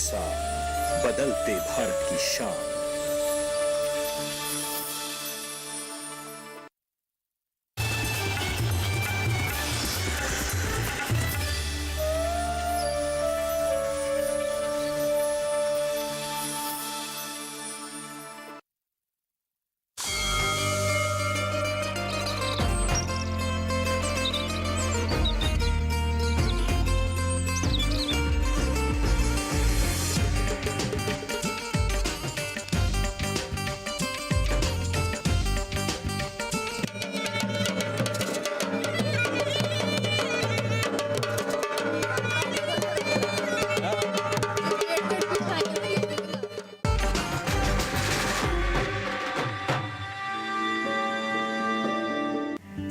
साथ बदलते भारत की शान।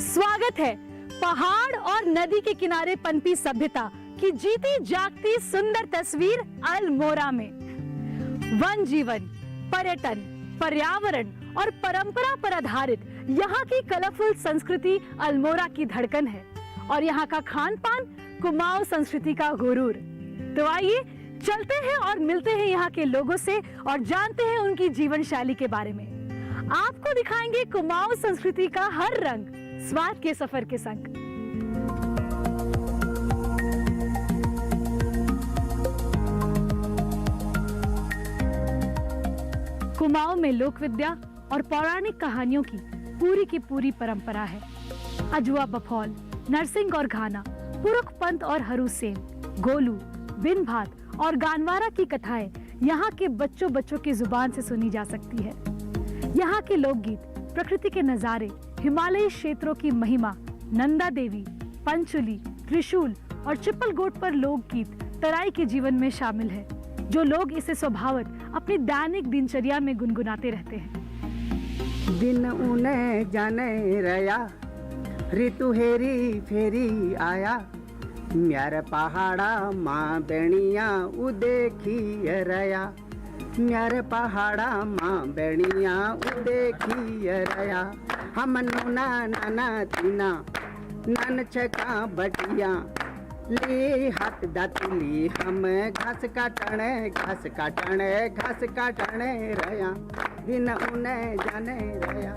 स्वागत है पहाड़ और नदी के किनारे पनपी सभ्यता की जीती जागती सुंदर तस्वीर अल्मोड़ा में। वन जीवन, पर्यटन, पर्यावरण और परंपरा पर आधारित यहाँ की कलरफुल संस्कृति अल्मोड़ा की धड़कन है और यहाँ का खान पान कुमाऊं संस्कृति का गुरूर। तो आइए चलते हैं और मिलते हैं यहाँ के लोगों से और जानते हैं उनकी जीवन शैली के बारे में। आपको दिखाएंगे कुमाऊं संस्कृति का हर रंग स्वाद के सफर के संग। कुमाऊं में लोक विद्या और पौराणिक कहानियों की पूरी परंपरा है। अजुआ बफौल, नरसिंह और घाना, पुरुख पंत और हरू सेन, गोलू, बिन भात और गानवारा की कथाएं यहाँ के बच्चों की जुबान से सुनी जा सकती है। यहाँ के लोकगीत, प्रकृति के नजारे, हिमालयी क्षेत्रों की महिमा, नंदा देवी, पंचुली, त्रिशूल और चिपल गोट पर लोकगीत तराई के जीवन में शामिल है, जो लोग इसे स्वभावत अपनी दैनिक दिनचर्या में गुनगुनाते रहते हैं। दिन उने जाने रया, ऋतु हेरी फेरी आया, म्यार पहाड़ा माँ बेणिया उ देखी रया, म्यार पहाड़ा माँ बेणिया उ देखी रया। हम नूना नाना तीना नन छका बटिया, ले हाथ दातली हम घास काटने रया, दिन उन्हें जाने रया।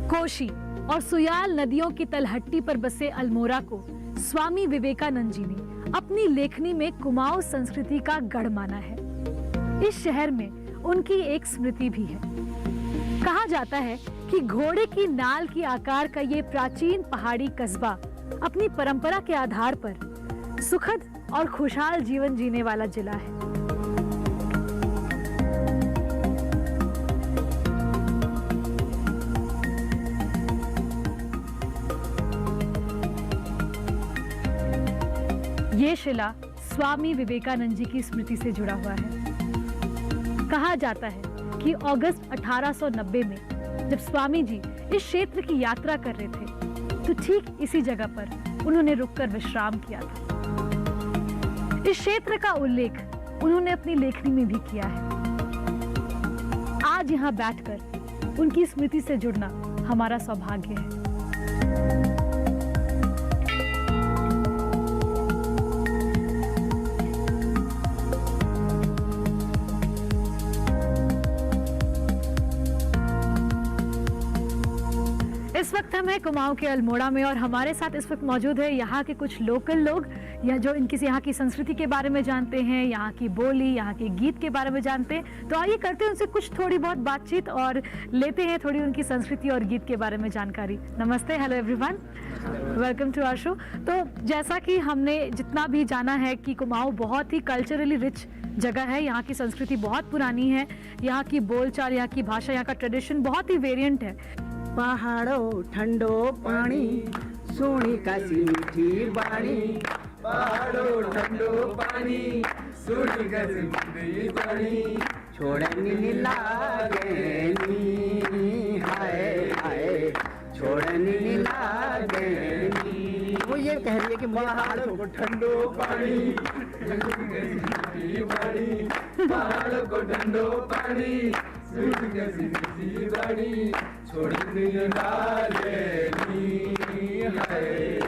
कोशी और सुयाल नदियों की तलहट्टी पर बसे अल्मोड़ा को स्वामी विवेकानंद जी ने अपनी लेखनी में कुमाऊं संस्कृति का गढ़ माना है। इस शहर में उनकी एक स्मृति भी है। कहा जाता है कि घोड़े की नाल की आकार का ये प्राचीन पहाड़ी कस्बा अपनी परंपरा के आधार पर सुखद और खुशहाल जीवन जीने वाला जिला है। ये शिला स्वामी विवेकानंद जी की स्मृति से जुड़ा हुआ है। कहा जाता है कि अगस्त 1890 में जब स्वामी जी इस क्षेत्र की यात्रा कर रहे थे, तो ठीक इसी जगह पर उन्होंने रुककर विश्राम किया था। इस क्षेत्र का उल्लेख उन्होंने अपनी लेखनी में भी किया है। आज यहाँ बैठकर उनकी स्मृति से जुड़ना हमारा सौभाग्य है। इस वक्त हम हैं कुमाऊं के अल्मोड़ा में और हमारे साथ इस वक्त मौजूद है यहाँ के कुछ लोकल लोग, या जो इनकी यहाँ की संस्कृति के बारे में जानते हैं, यहाँ की बोली, यहाँ के गीत के बारे में जानते हैं। तो आइए करते हैं उनसे कुछ थोड़ी बहुत बातचीत और लेते हैं थोड़ी उनकी संस्कृति और गीत के बारे में जानकारी। नमस्ते, hello everyone, welcome to our show. तो जैसा कि हमने जितना भी जाना है कि कुमाऊं बहुत ही कल्चरली रिच जगह है, यहाँ की संस्कृति बहुत पुरानी है, यहाँ की बोलचाल, यहाँ की भाषा, यहाँ का ट्रेडिशन बहुत ही वेरिएंट है। पहाड़ो ठंडो पानी, सोनी कासी मीठी बाणी, पहाड़ो ठंडो पानी, सोनी कासी मीठी बाणी, छोड़नी लागेनी, हाय हाय छोड़नी लागेनी। वो ये कह रही है कि पहाड़ों को ठंडो पानी, पहाड़ों को ठंडो पानी, छोड़नी लागेनी हाय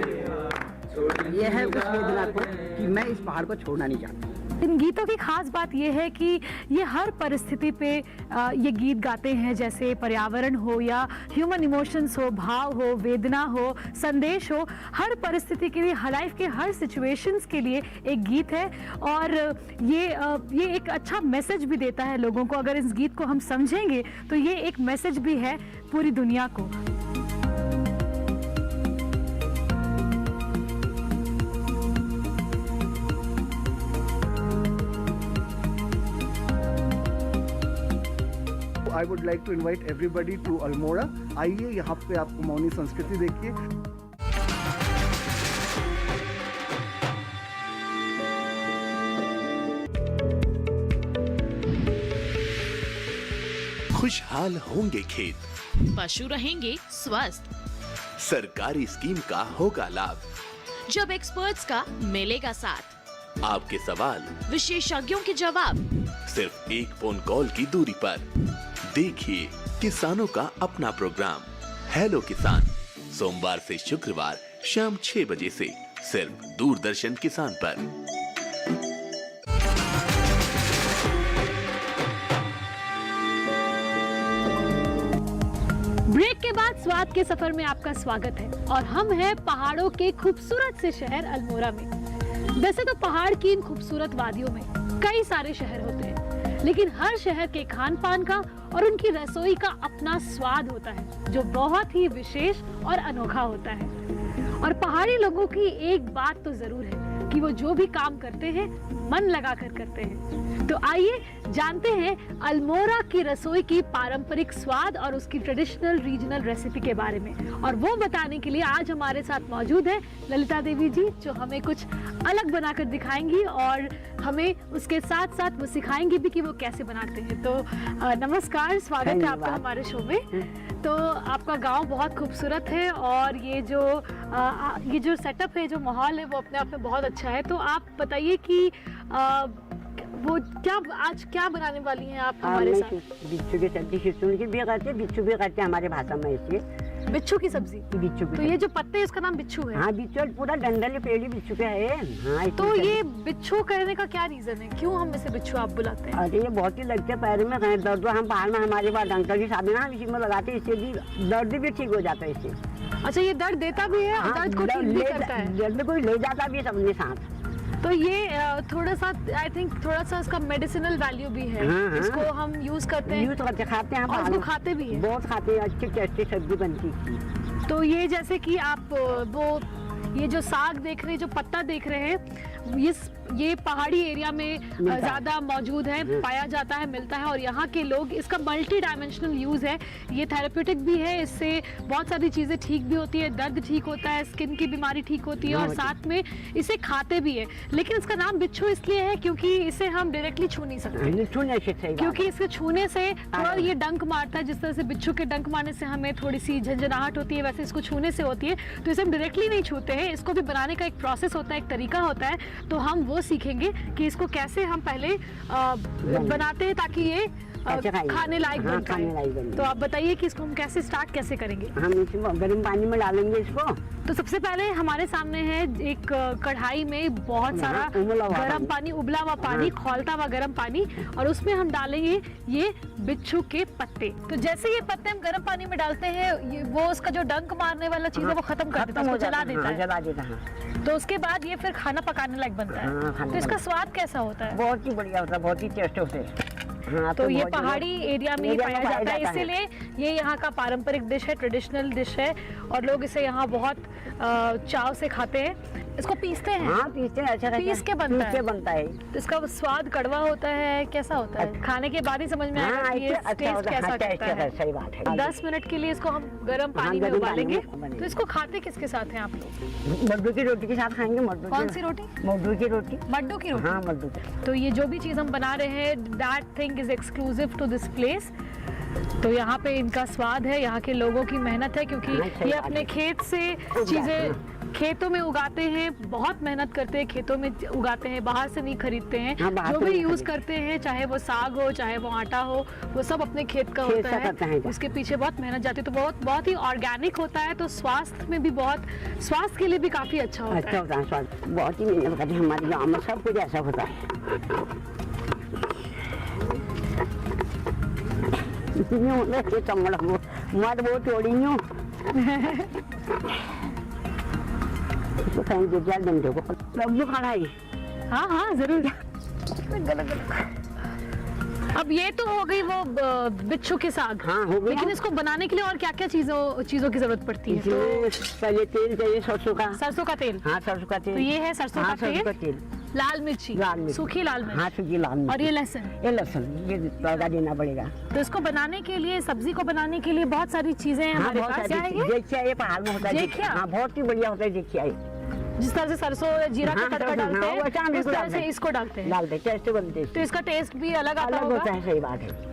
छोड़नी ये है उस वेदना को कि मैं इस पहाड़ को छोड़ना नहीं चाहता। इन गीतों की खास बात यह है कि ये हर परिस्थिति पे ये गीत गाते हैं, जैसे पर्यावरण हो या ह्यूमन इमोशंस हो, भाव हो, वेदना हो, संदेश हो, हर परिस्थिति के लिए, लाइफ के हर सिचुएशंस के लिए एक गीत है। और ये एक अच्छा मैसेज भी देता है लोगों को। अगर इस गीत को हम समझेंगे तो ये एक मैसेज भी है पूरी दुनिया को। I would like to invite everybody to Almora. आइए यहाँ पे आपको मौनी संस्कृति देखिए। खुशहाल होंगे खेत, पशु रहेंगे स्वस्थ, सरकारी स्कीम का होगा लाभ, जब एक्सपर्ट्स का मिलेगा साथ, आपके सवाल विशेषज्ञों के जवाब सिर्फ एक फोन कॉल की दूरी पर। देखिए किसानों का अपना प्रोग्राम हेलो किसान, सोमवार से शुक्रवार शाम 6 बजे से सिर्फ दूरदर्शन किसान पर। ब्रेक के बाद स्वाद के सफर में आपका स्वागत है और हम हैं पहाड़ों के खूबसूरत से शहर अल्मोड़ा में। वैसे तो पहाड़ की इन खूबसूरत वादियों में कई सारे शहर होते हैं, लेकिन हर शहर के खान पान का और उनकी रसोई का अपना स्वाद होता है जो बहुत ही विशेष और अनोखा होता है। और पहाड़ी लोगों की एक बात तो जरूर है कि वो जो भी काम करते हैं मन लगाकर करते हैं। तो आइए जानते हैं अल्मोड़ा की रसोई की पारंपरिक स्वाद और उसकी ट्रेडिशनल रीजनल रेसिपी के बारे में। और वो बताने के लिए आज हमारे साथ मौजूद है ललिता देवी जी, जो हमें कुछ अलग बनाकर दिखाएंगी और हमें उसके साथ साथ वो सिखाएंगी भी कि वो कैसे बनाते हैं। तो नमस्कार, स्वागत है आपका हमारे शो में। तो आपका गांव बहुत खूबसूरत है और ये जो सेटअप है, जो माहौल है, वो अपने आप में बहुत अच्छा है। तो आप बताइए कि वो आज क्या बनाने वाली हैं आप हमारे साथ? बिच्छू की सब्जी, शिशुन की भी करते हैं, बिच्छू भी करते हैं हमारे भाषा में इसे। बिच्छू की सब्जी, बिच्छू की। तो ये जो पत्ते हैं इसका नाम बिच्छू है? हाँ, बिच्छू पूरा डंडल पेड़ी बिच्छू का है। हाँ, तो ये बिच्छू कहने का क्या रीजन है, क्यों हम इसे बिच्छू आप बुलाते हैं? अरे ये बहुत ही लगते हैं पैर में, कहीं दर्द। हम पहाड़ में हमारे पास डंडल की शादी ना हम इसी में लगाते हैं, इससे भी दर्द भी ठीक हो जाता है इससे। अच्छा, ये दर्द देता भी है और दर्द को ठीक भी करता है? दर्द को ले जाता भी है अपने साथ। तो ये थोड़ा सा आई थिंक थोड़ा सा इसका मेडिसिनल वैल्यू भी है। हाँ, इसको हम यूज करते हैं, यूज करते खाते हैं, और इसको खाते भी हैं। बहुत खाते हैं, अच्छी टेस्टी सब्जी बनती है। तो ये जैसे कि आप ये जो साग देख रहे हैं, जो पत्ता देख रहे हैं, ये पहाड़ी एरिया में ज्यादा मौजूद है, पाया जाता है, मिलता है। और यहाँ के लोग इसका मल्टी डायमेंशनल यूज है। ये थेरेप्यूटिक भी है, इससे बहुत सारी चीजें ठीक भी होती है, दर्द ठीक होता है, स्किन की बीमारी ठीक होती है, और साथ में इसे खाते भी है। लेकिन इसका नाम बिच्छू इसलिए है क्योंकि इसे हम डायरेक्टली छू नहीं सकते, क्योंकि इसके छूने से थोड़ा ये डंक मारता है। जिस तरह से बिच्छू के डंक मारने से हमें थोड़ी सी झंझनाहट होती है, वैसे इसको छूने से होती है। तो इसे हम डायरेक्टली नहीं छूते हैं, इसको भी बनाने का एक प्रोसेस होता है, एक तरीका होता है। तो हम वो सीखेंगे कि इसको कैसे हम पहले बनाते हैं ताकि ये खाने लायक बन पाए। तो आप बताइए कि इसको हम कैसे स्टार्ट कैसे करेंगे? हम इसको गर्म पानी में डालेंगे इसको। तो सबसे पहले हमारे सामने है एक कढ़ाई में बहुत सारा गर्म पानी, उबला हुआ पानी, खौलता हुआ गर्म पानी, और उसमें हम डालेंगे ये बिच्छू के पत्ते। तो जैसे ये पत्ते हम गर्म पानी में डालते हैं, वो उसका जो डंक मारने वाला चीज है वो खत्म कर देता है, जला देता है। तो उसके बाद ये फिर खाना पकाने लायक बनता है। तो इसका स्वाद कैसा होता है? बहुत ही बढ़िया होता है, बहुत ही टेस्ट होते हैं। हाँ, तो ये पहाड़ी एरिया में पाया जाता है, इसीलिए ये यहाँ का पारंपरिक डिश है, ट्रेडिशनल डिश है, और लोग इसे यहाँ बहुत चाव से खाते हैं। इसको पीसते हैं? हाँ, पीसते हैं, अच्छा पीस के बनता है। तो इसका स्वाद कड़वा होता है, कैसा होता है? खाने के बाद ही समझ में आएगा कि ये टेस्ट कैसा करता है। सही बात है। 10 मिनट के लिए इसको हम गर्म पानी में उबालेंगे। तो इसको खाते किसके साथ हैं आप लोग? मड्डू की रोटी के साथ खाएंगे। कौन सी रोटी? मड्डू की रोटी। मड्डू की रोटी? हाँ, मड्डू की। तो ये जो भी चीज हम बना रहे हैं, that thing is exclusive to this place. तो यहाँ पे इनका स्वाद है, यहाँ के लोगों की मेहनत है, क्योंकि ये अपने खेत से चीजें खेतों में उगाते हैं, बहुत मेहनत करते हैं, खेतों में उगाते हैं, बाहर से नहीं खरीदते हैं। हाँ, बाहर जो से भी नहीं यूज करते हैं, चाहे वो साग हो, चाहे वो आटा हो, वो सब अपने खेत का खेत होता से करते हैं है। क्या? उसके पीछे बहुत मेहनत जाती है, तो बहुत बहुत ही ऑर्गेनिक होता है, तो स्वास्थ्य में भी बहुत, स्वास्थ्य के लिए भी काफी अच्छा होता अच्छा है। होता है स्वाद, बहुत ही मेहनत करते हैं हमारे गाँव में, सब कुछ ऐसा होता है। मत वो चोरी हूँ इसको कहीं दे दिया डंडे को, लड्डू खाना है। हाँ हाँ जरूर। अब ये तो हो गई वो बिच्छू के साग। हाँ, हो गया। लेकिन इसको बनाने के लिए और क्या क्या चीजों की जरूरत पड़ती है? तो इसमें पहले तेल चाहिए सरसों का। सरसों का तेल। हाँ, सरसों का तेल। तो ये है सरसों हाँ, का सरसों का तेल, तेल, लाल मिर्ची, सूखी लाल मिर्च, हाँ, सूखी लाल मिर्च, और ये लहसुन। ये लहसुन, ये तड़का देना पड़ेगा। तो इसको बनाने के लिए, सब्जी को बनाने के लिए बहुत सारी चीजें हैं हाँ, हमारे बहुत पास। क्या है सारी ये? देखिए ये पहाड़ में होता है। देखिया? हाँ, बहुत ही बढ़िया होता है। देखिए जिस तरह से सरसों या जीरा का हाँ, तड़का हाँ, डालते हाँ, वो अच्छा हम हैं, उस इसको तरह डालते से हैं। इसको डालते हैं। डाल दे, टेस्ट बनते तो इसका टेस्ट भी अलग आता अलग होता होगा। है। सही बात है।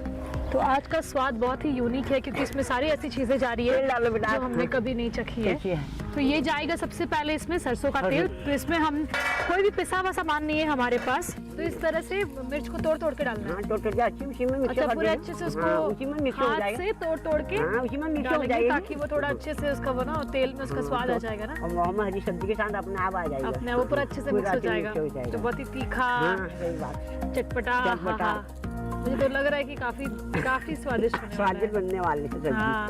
तो आज का स्वाद बहुत ही यूनिक है, क्योंकि इसमें सारी ऐसी चीजें जा रही है तेल डालो बेटा। जो हमने हाँ। कभी नहीं चखी है। देखिए तो ये जाएगा सबसे पहले इसमें सरसों का तेल। तो इसमें हम कोई भी पिसा हुआ सामान नहीं है हमारे पास, तो इस तरह से मिर्च को तोड़ तोड़ के डालना है। हाँ, तो अच्छी उसी में मिक्स अच्छा, कर पूरे देना। अच्छे से हाँ, उसको उसी में मिक्स हो हाथ जाएगा। से तोड़ तोड़ के हाँ, उसी में मिक्स हो डालेंगे, जाएगा। ताकि वो थोड़ा अच्छे से उसका वो ना तेल में उसका स्वाद आ जाएगा ना, और मुँह में हरी सब्जी के साथ अपने आप आ जाएगा। अपने वो पूरा अच्छे से मिक्स हो जाएगा। तो बहुत ही तीखा, हाँ, सही बात। चटपटा। चटपटा। हाँ, हाँ। मुझे तो लग रहा है कि काफी स्वादिष्ट होने वाला स्वादिष्ट है। बनने वाली है सब्जी। हाँ।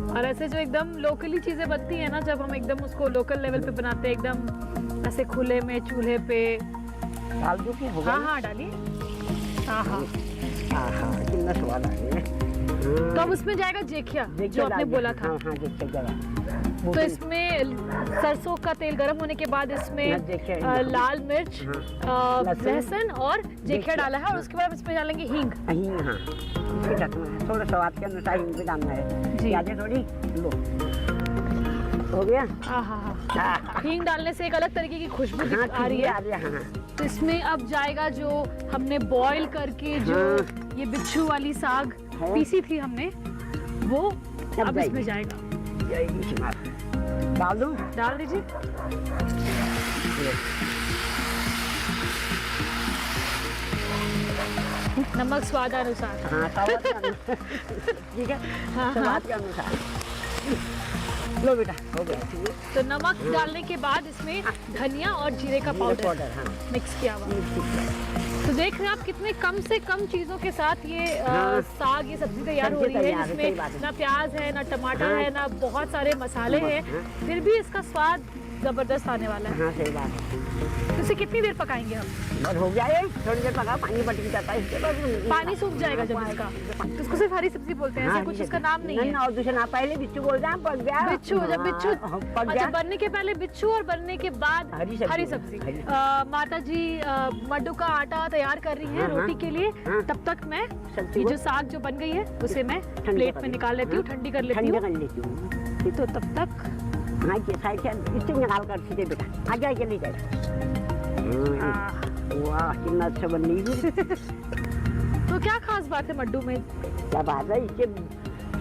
और ऐसे जो एकदम लोकली चीजें बनती है ना, जब हम एकदम उसको लोकल लेवल पे बनाते हैं, एकदम ऐसे खुले में चूल्हे पे। डाल दो कि होगा। हाँ हाँ डालिए। हाँ हाँ। हाँ, कितना स्वाद आ गया। तो अब उसमें जाएगा जेखिया, जो आपने बोला था। हाँ, हाँ, देखिए जरा। तो इसमें सरसों का तेल गर्म होने के बाद इसमें लाल मिर्च, लहसुन और जेखिया डाला है, और उसके बाद इसमें डालेंगे हींग। हींग, हाँ, इसको ढकना है। थोड़ा स्वाद के अनुसार हींग भी डालना है। जी। ज्यादा थोड़ी लो। हो गया। हाँ हाँ हाँ। हाँ, हींग डालने से एक अलग तरीके की खुशबू हाँ, आ रही है। हाँ। तो इसमें अब जाएगा जो हमने बॉईल करके जो हाँ। ये बिच्छू वाली साग हाँ। पीसी थी हमने, वो अब जाएगी। इसमें जाएगा। डाल दूं? डाल दीजिए। नमक स्वादानुसार। हाँ, स्वाद के अनुसार। ठीक है। हाँ, स्वाद के अनुसार। लो बेटा, हो गया। तो नमक डालने के बाद इसमें धनिया और जीरे का पाउडर हाँ। मिक्स किया हुआ। तो देख रहे हैं आप कितने कम से कम चीजों के साथ ये हाँ। साग, ये सब्जी तैयार हो सब्जी रही है, तैयार है, सही बात जिसमें है। ना प्याज है, ना टमाटर हाँ। है, ना बहुत सारे मसाले हैं, फिर भी इसका स्वाद जबरदस्त आने वाला है। हाँ, सही बात है। तो इसे कितनी देर पकाएंगे हम? बस हो गया ये, थोड़ी देर पका, पानी बट जाता है इसके बाद। पानी सूख जाएगा जब इसका, तो उसको सिर्फ हरी सब्जी बोलते हैं, ऐसा कुछ इसका नाम नहीं है। और दूसरा नाम पहले बिच्छू बोलते हैं, पक गया। बिच्छू, जब बिच्छू पक अच्छा, गया। बनने के पहले बिच्छू और बनने के बाद हरी सब्जी। हरी। माता जी मड्डू का आटा तैयार कर रही है हाँ, रोटी के लिए। हाँ। तब तक मैं सब्जी ये को- जो साग जो बन गई है उसे मैं ठंडी प्लेट कर में ली। निकाल लेती हूँ, हाँ। ठंडी कर लेती ठंडा हूँ। कर लेती हूँ। तो तब तक हाँ, ये साइड से इससे निकाल कर सीधे बेटा आगे आगे ले जाए। वाह, कितना अच्छा बन रही है। तो क्या खास बात है मड्डू में? क्या बात है, इससे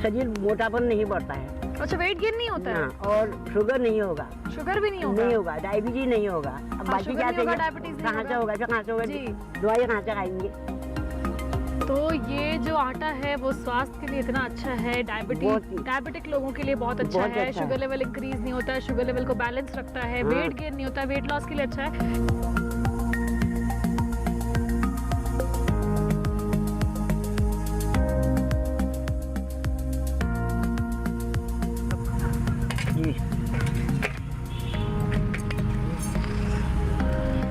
शरीर मोटापन नहीं बढ़ता है। अच्छा, वेट गेन नहीं होता है? हाँ, और शुगर नहीं होगा। शुगर भी नहीं होगा? नहीं होगा, डायबिटीज नहीं होगा। अब बाकी शुगर क्या नहीं होगा, चाहिए? डायबिटीज नहीं कहाँ से होगा। होगा, फिर कहाँ से होगा? जी। दवाई कहाँ से खाएंगे? तो ये जो आटा है वो स्वास्थ्य के लिए इतना अच्छा है, डायबिटिक लोगों के लिए बहुत अच्छा बहुत है। अच्छा शुगर है। लेवल इंक्रीज नहीं होता है, शुगर लेवल को बैलेंस रखता है, हाँ। वेट गेन नहीं होता है, वेट लॉस के लिए अच्छा है। जी।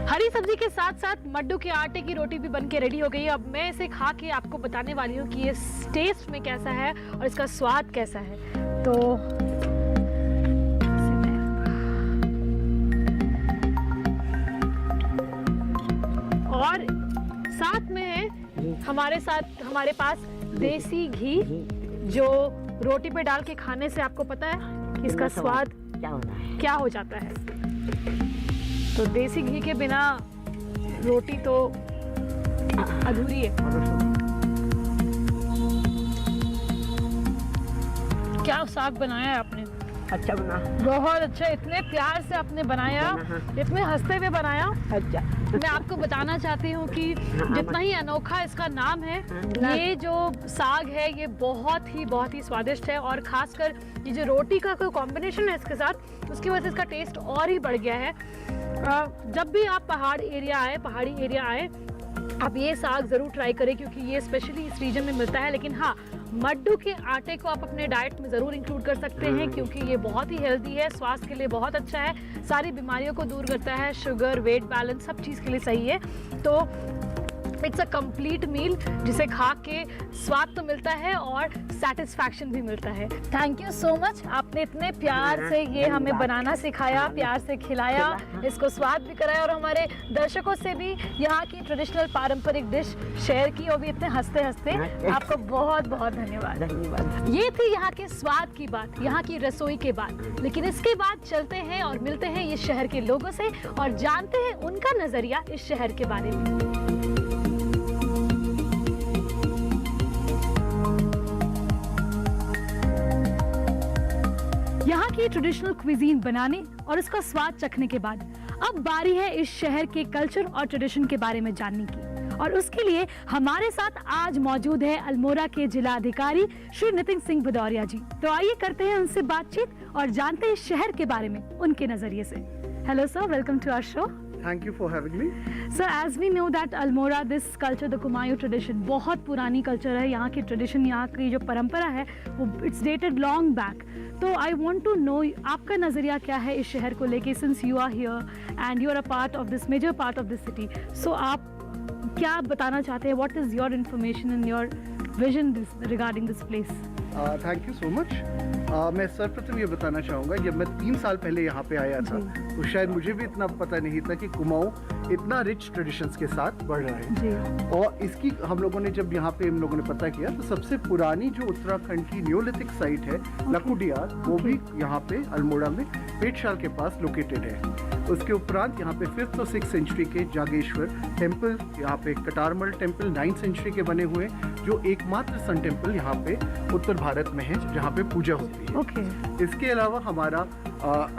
हरी सब्जी के साथ साथ मड्डू के आटे की रोटी भी बन के रेडी हो गई है। अब मैं इसे खा के आपको बताने वाली हूँ कि ये टेस्ट में कैसा है और इसका स्वाद कैसा है। तो और साथ में है हमारे पास देसी घी, जो रोटी पे डाल के खाने से आपको पता है कि इसका स्वाद क्या होता है? क्या हो जाता है। तो देसी घी के बिना रोटी तो अधूरी है। क्या साग बनाया है आपने? अच्छा बना। बहुत अच्छा, इतने प्यार से आपने बनाया, इतने हंसते हुए बनाया। अच्छा मैं आपको बताना चाहती हूँ कि जितना ही अनोखा इसका नाम है, ये जो साग है ये बहुत ही स्वादिष्ट है, और खासकर ये जो रोटी का कोई कॉम्बिनेशन है इसके साथ, उसकी वजह से इसका टेस्ट और ही बढ़ गया है। जब भी आप पहाड़ी एरिया आए आप ये साग ज़रूर ट्राई करें, क्योंकि ये स्पेशली इस रीजन में मिलता है। लेकिन हाँ, मड्डू के आटे को आप अपने डाइट में ज़रूर इंक्लूड कर सकते हैं, क्योंकि ये बहुत ही हेल्दी है, स्वास्थ्य के लिए बहुत अच्छा है, सारी बीमारियों को दूर करता है, शुगर, वेट बैलेंस सब चीज़ के लिए सही है। तो इट्स अ कंप्लीट मील जिसे खा के स्वाद तो मिलता है और सेटिस्फैक्शन भी मिलता है। थैंक यू सो मच, आपने इतने प्यार से ये हमें बनाना सिखाया, प्यार से खिलाया, इसको स्वाद भी कराया, और हमारे दर्शकों से भी यहाँ की ट्रेडिशनल पारंपरिक डिश शेयर की, और भी इतने हंसते हंसते। आपको बहुत बहुत धन्यवाद। धन्यवाद। ये थी यहाँ के स्वाद की बात, यहाँ की रसोई के बात। लेकिन इसके बाद चलते हैं और मिलते हैं ये शहर के लोगों से और जानते हैं उनका नजरिया इस शहर के बारे में। यहाँ की ट्रेडिशनल क्विजीन बनाने और उसका स्वाद चखने के बाद अब बारी है इस शहर के कल्चर और ट्रेडिशन के बारे में जानने की, और उसके लिए हमारे साथ आज मौजूद है अल्मोड़ा के जिला अधिकारी श्री नितिन सिंह भदौरिया जी। तो आइए करते हैं उनसे बातचीत और जानते हैं शहर के बारे में उनके नजरिए से। Hello sir, welcome to our show. Thank you for having me. Sir, as we know that Almora, this culture, the Kumayu tradition, बहुत पुरानी कल्चर है। यहाँ की ट्रेडिशन, यहाँ की जो परंपरा है वो इट्स डेटेड लॉन्ग बैक। तो आई वांट टू नो आपका नज़रिया क्या है इस शहर को लेके, since you are here and you are a part of this major part of this city. So आप क्या बताना चाहते हैं, what is your information and your vision regarding this place? Thank you so much. मैं सर्वप्रथम ये बताना चाहूँगा, जब मैं 3 साल पहले यहाँ पे आया था तो शायद मुझे भी इतना पता नहीं था कि कुमाऊँ इतना रिच ट्रेडिशंस के साथ बढ़ रहा है। और इसकी हम लोगों ने जब यहाँ पे हम लोगों ने पता किया तो सबसे पुरानी जो उत्तराखंड की न्योलिथिक साइट है लकुडियार, वो भी यहाँ पे अल्मोड़ा में पेटशाल के पास लोकेटेड है। उसके उपरांत यहाँ पे 5th और 6th सेंचुरी के जागेश्वर टेम्पल, यहाँ पे कटारमल टेम्पल 9th सेंचुरी के बने हुए, जो एकमात्र सन टेम्पल यहाँ पे उत्तर भारत में है जहाँ पे पूजा होती है। इसके अलावा हमारा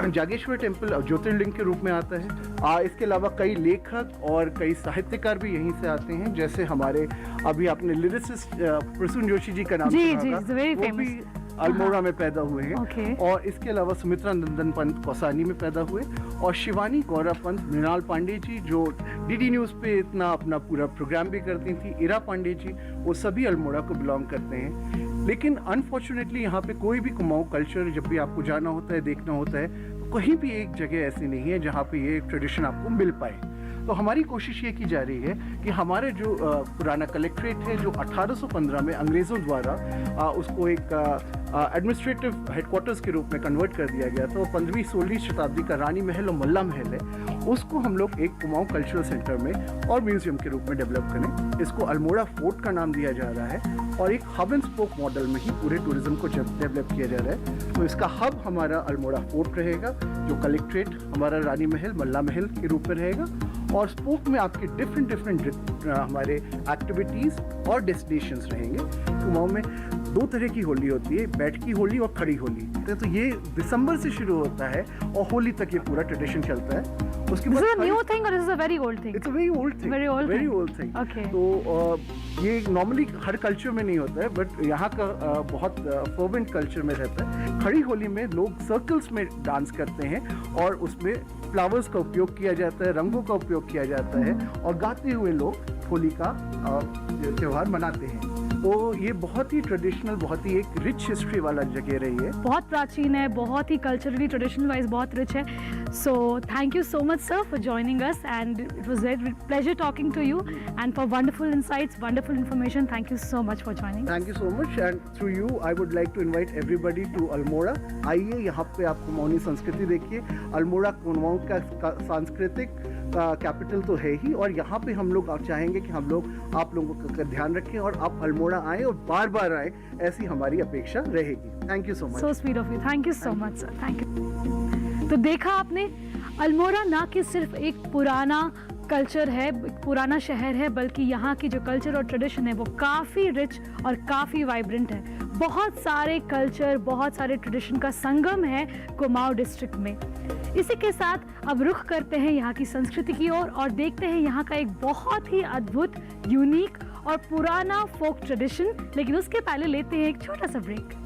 जागेश्वर टेम्पल ज्योतिर्लिंग के रूप में आता है। इसके अलावा कई लेखक और कई साहित्यकार भी यहीं से आते हैं, जैसे हमारे अभी आपने लिरिसिस्ट प्रसून जोशी जी का नाम सुना होगा, वो भी अल्मोड़ा में पैदा हुए हैं। और इसके अलावा सुमित्रा नंदन पंत कौसानी में पैदा हुए, और शिवानी गौरव पंत, मृणाल पांडे जी जो डीडी न्यूज़ पे इतना अपना पूरा प्रोग्राम भी करती थी, इरा पांडे जी, वो सभी अल्मोड़ा को बिलोंग करते हैं। लेकिन अनफॉर्चुनेटली यहाँ पे कोई भी कुमाऊँ कल्चर जब भी आपको जाना होता है, देखना होता है, तो कहीं भी एक जगह ऐसी नहीं है जहाँ पे ये ट्रेडिशन आपको मिल पाए। तो हमारी कोशिश ये की जा रही है कि हमारे जो पुराना कलेक्ट्रेट है, जो 1815 में अंग्रेज़ों द्वारा उसको एक एडमिनिस्ट्रेटिव हेडक्वार्टर्स के रूप में कन्वर्ट कर दिया गया था, 15वीं-16वीं शताब्दी का रानी महल और मल्ला महल है, उसको हम लोग एक कुमाऊँ कल्चरल सेंटर में और म्यूजियम के रूप में डेवलप करें। इसको अल्मोड़ा फोर्ट का नाम दिया जा रहा है, और एक हब एंड स्पोक मॉडल में ही पूरे टूरिज्म को डेवलप किया जा रहा है। तो इसका हब हमारा अल्मोड़ा फोर्ट रहेगा, जो कलेक्ट्रेट हमारा रानी महल, मल्ला महल के रूप में रहेगा, और स्पोक में आपके डिफरेंट हमारे एक्टिविटीज़ और डेस्टिनेशंस रहेंगे। कुमाऊँ में 2 तरह की होली होती है, बैठ की होली और खड़ी होली। तो ये दिसंबर से शुरू होता है और होली तक ये पूरा ट्रेडिशन चलता है। उसके बाद न्यू थिंग और it's a very old thing? It's a very old thing, very old thing. तो ये नॉर्मली हर कल्चर में नहीं होता है, बट यहाँ का बहुत फर्वेंट कल्चर में रहता है। खड़ी होली में लोग सर्कल्स में डांस करते हैं और उसमें फ्लावर्स का उपयोग किया जाता है, रंगों का उपयोग किया जाता है, और गाते हुए लोग होली का त्यौहार मनाते हैं। तो ये बहुत ही ट्रेडिशनल, बहुत ही एक रिच हिस्ट्री वाला जगह रही है, बहुत प्राचीन है, बहुत ही कल्चरली ट्रेडिशनल वाइज बहुत रिच है। So thank you so much sir for joining us, and it was very pleasure talking to you and for wonderful insights, wonderful information. Thank you so much for joining. Thank you so much, and through you I would like to invite everybody to Almora. आइए, यहाँ पे आप कुमाऊनी संस्कृति देखिए। अल्मोड़ा कुमाऊं का सांस्कृतिक capital तो है ही, और यहाँ पे हम लोग चाहेंगे कि हम लोग आप लोगों का ध्यान रखें और आप अल्मोड़ा आए और बार बार आए, ऐसी हमारी अपेक्षा रहेगी। Thank you so much. So sweet of you, thank you so much sir, thank you. तो देखा आपने, अल्मोड़ा ना कि सिर्फ एक पुराना कल्चर है, पुराना शहर है, बल्कि यहाँ की जो कल्चर और ट्रेडिशन है वो काफ़ी रिच और काफ़ी वाइब्रेंट है। बहुत सारे कल्चर, बहुत सारे ट्रेडिशन का संगम है कुमाऊं डिस्ट्रिक्ट में। इसी के साथ अब रुख करते हैं यहाँ की संस्कृति की ओर और देखते हैं यहाँ का एक बहुत ही अद्भुत, यूनिक और पुराना फोक ट्रेडिशन। लेकिन उसके पहले लेते हैं एक छोटा सा ब्रेक।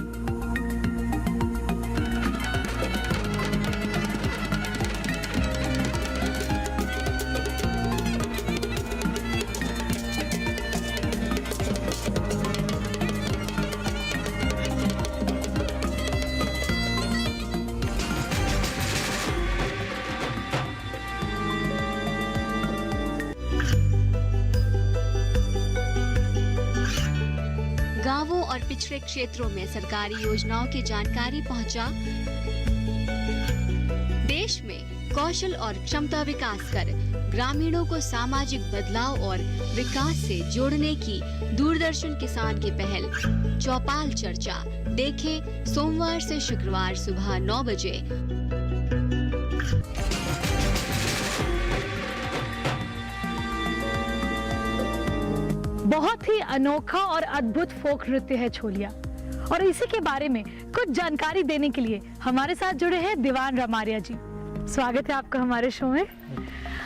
गांवों और पिछड़े क्षेत्रों में सरकारी योजनाओं की जानकारी पहुंचा। देश में कौशल और क्षमता विकास कर ग्रामीणों को सामाजिक बदलाव और विकास से जोड़ने की दूरदर्शन किसान की पहल चौपाल चर्चा देखें सोमवार से शुक्रवार सुबह 9 बजे। बहुत ही अनोखा और अद्भुत फोक नृत्य है छोलिया, और इसी के बारे में कुछ जानकारी देने के लिए हमारे साथ जुड़े हैं दीवान रमारिया जी। स्वागत है आपका हमारे शो में।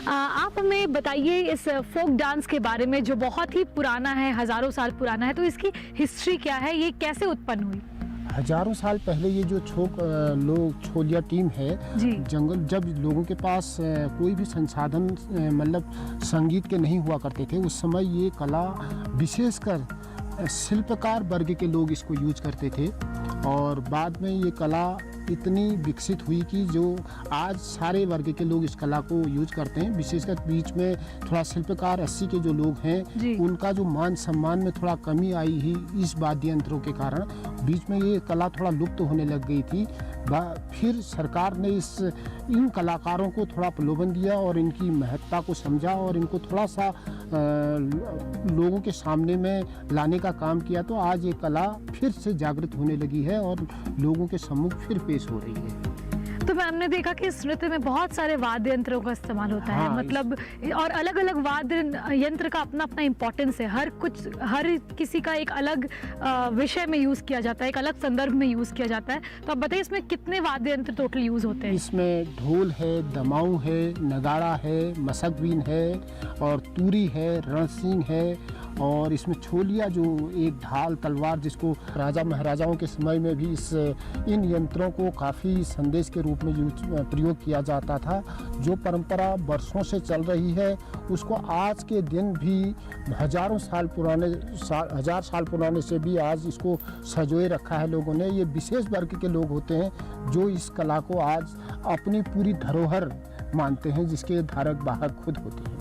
आप हमें बताइए इस फोक डांस के बारे में जो बहुत ही पुराना है, हजारों साल पुराना है, तो इसकी हिस्ट्री क्या है, ये कैसे उत्पन्न हुई? हजारों साल पहले ये जो छोलिया टीम है, जंगल जब लोगों के पास कोई भी संसाधन मतलब संगीत के नहीं हुआ करते थे, उस समय ये कला विशेषकर शिल्पकार वर्ग के लोग इसको यूज करते थे। और बाद में ये कला इतनी विकसित हुई कि जो आज सारे वर्ग के लोग इस कला को यूज करते हैं। विशेषकर बीच में थोड़ा शिल्पकार 80 के जो लोग हैं उनका जो मान सम्मान में थोड़ा कमी आई ही इस वाद्य यंत्रों के कारण बीच में ये कला थोड़ा लुप्त होने लग गई थी। फिर सरकार ने इन कलाकारों को थोड़ा प्रलोभन दिया और इनकी महत्ता को समझा और इनको थोड़ा सा लोगों के सामने में लाने का काम किया, तो आज ये कला फिर से जागृत होने लगी है और लोगों के सम्मुख फिर पेश हो रही है। तो हमने देखा कि इस नृत्य में बहुत सारे वाद्य यंत्रों का इस्तेमाल होता है, मतलब और अलग अलग वाद्य यंत्र का अपना अपना इम्पोर्टेंस है। हर किसी का एक अलग विषय में यूज किया जाता है, एक अलग संदर्भ में यूज किया जाता है। तो आप बताइए इसमें कितने वाद्य यंत्र टोटल यूज होते हैं? इसमें ढोल है, दमाऊ है, नगाड़ा है, मसकबीन है और तूरी है, रणसिंह है। और इसमें छोलिया जो एक ढाल तलवार जिसको राजा महाराजाओं के समय में भी इन यंत्रों को काफ़ी संदेश के रूप में प्रयोग किया जाता था। जो परंपरा वर्षों से चल रही है उसको आज के दिन भी हजार साल पुराने से भी आज इसको संजोए रखा है लोगों ने। ये विशेष वर्ग के लोग होते हैं जो इस कला को आज अपनी पूरी धरोहर मानते हैं, जिसके धारक बाहक खुद होते हैं।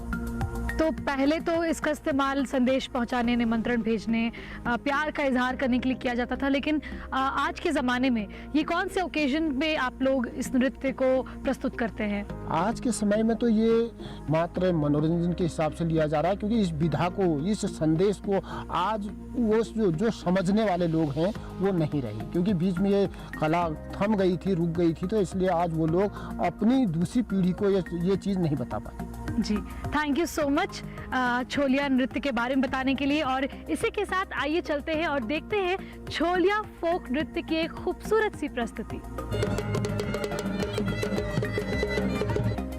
तो पहले तो इसका इस्तेमाल संदेश पहुंचाने, निमंत्रण भेजने, प्यार का इजहार करने के लिए किया जाता था, लेकिन आज के ज़माने में ये कौन से ओकेजन पे आप लोग इस नृत्य को प्रस्तुत करते हैं? आज के समय में तो ये मात्र मनोरंजन के हिसाब से लिया जा रहा है, क्योंकि इस विधा को, इस संदेश को आज वो जो समझने वाले लोग हैं वो नहीं रहे, क्योंकि बीच में ये कला थम गई थी, रुक गई थी, तो इसलिए आज वो लोग अपनी दूसरी पीढ़ी को ये चीज़ नहीं बता पाए। जी, thank you so much Choliya नृत्य के बारे में बताने के लिए। और इसी के साथ आइए चलते हैं और देखते हैं छोलिया फोक नृत्य की एक खूबसूरत सी प्रस्तुति।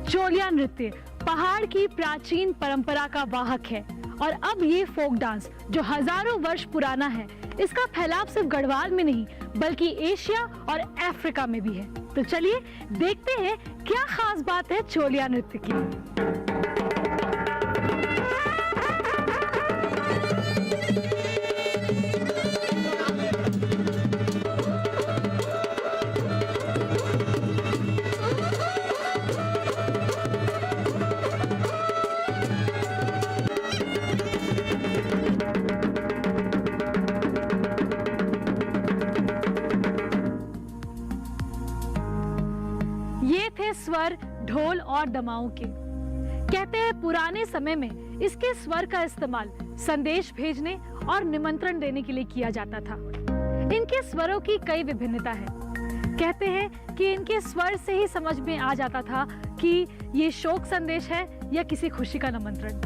छोलिया नृत्य पहाड़ की प्राचीन परंपरा का वाहक है और अब ये फोक डांस जो हजारों वर्ष पुराना है, इसका फैलाव सिर्फ गढ़वाल में नहीं बल्कि एशिया और अफ्रीका में भी है। तो चलिए देखते हैं क्या खास बात है छोलिया नृत्य की। ये थे स्वर ढोल और दमाऊ के। कहते हैं पुराने समय में इसके स्वर का इस्तेमाल संदेश भेजने और निमंत्रण देने के लिए किया जाता था। इनके स्वरों की कई विभिन्नता है। कहते हैं कि इनके स्वर से ही समझ में आ जाता था कि ये शोक संदेश है या किसी खुशी का निमंत्रण।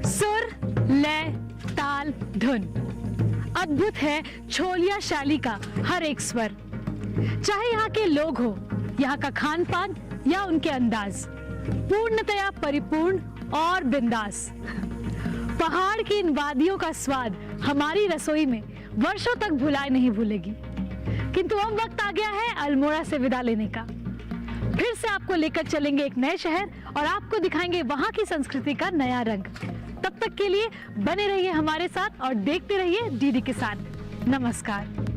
सुर, लय, ताल, धुन, अद्भुत है छोलिया शैली का हर एक स्वर। चाहे यहाँ के लोग हो, यहाँ का खान पान या उनके अंदाज, पूर्णतया परिपूर्ण और बिंदास। पहाड़ की इन वादियों का स्वाद हमारी रसोई में वर्षों तक भुलाए नहीं भूलेगी। किंतु अब वक्त आ गया है अल्मोड़ा से विदा लेने का। फिर से आपको लेकर चलेंगे एक नए शहर और आपको दिखाएंगे वहां की संस्कृति का नया रंग। तब तक के लिए बने रहिए हमारे साथ और देखते रहिए डीडी किसान। नमस्कार।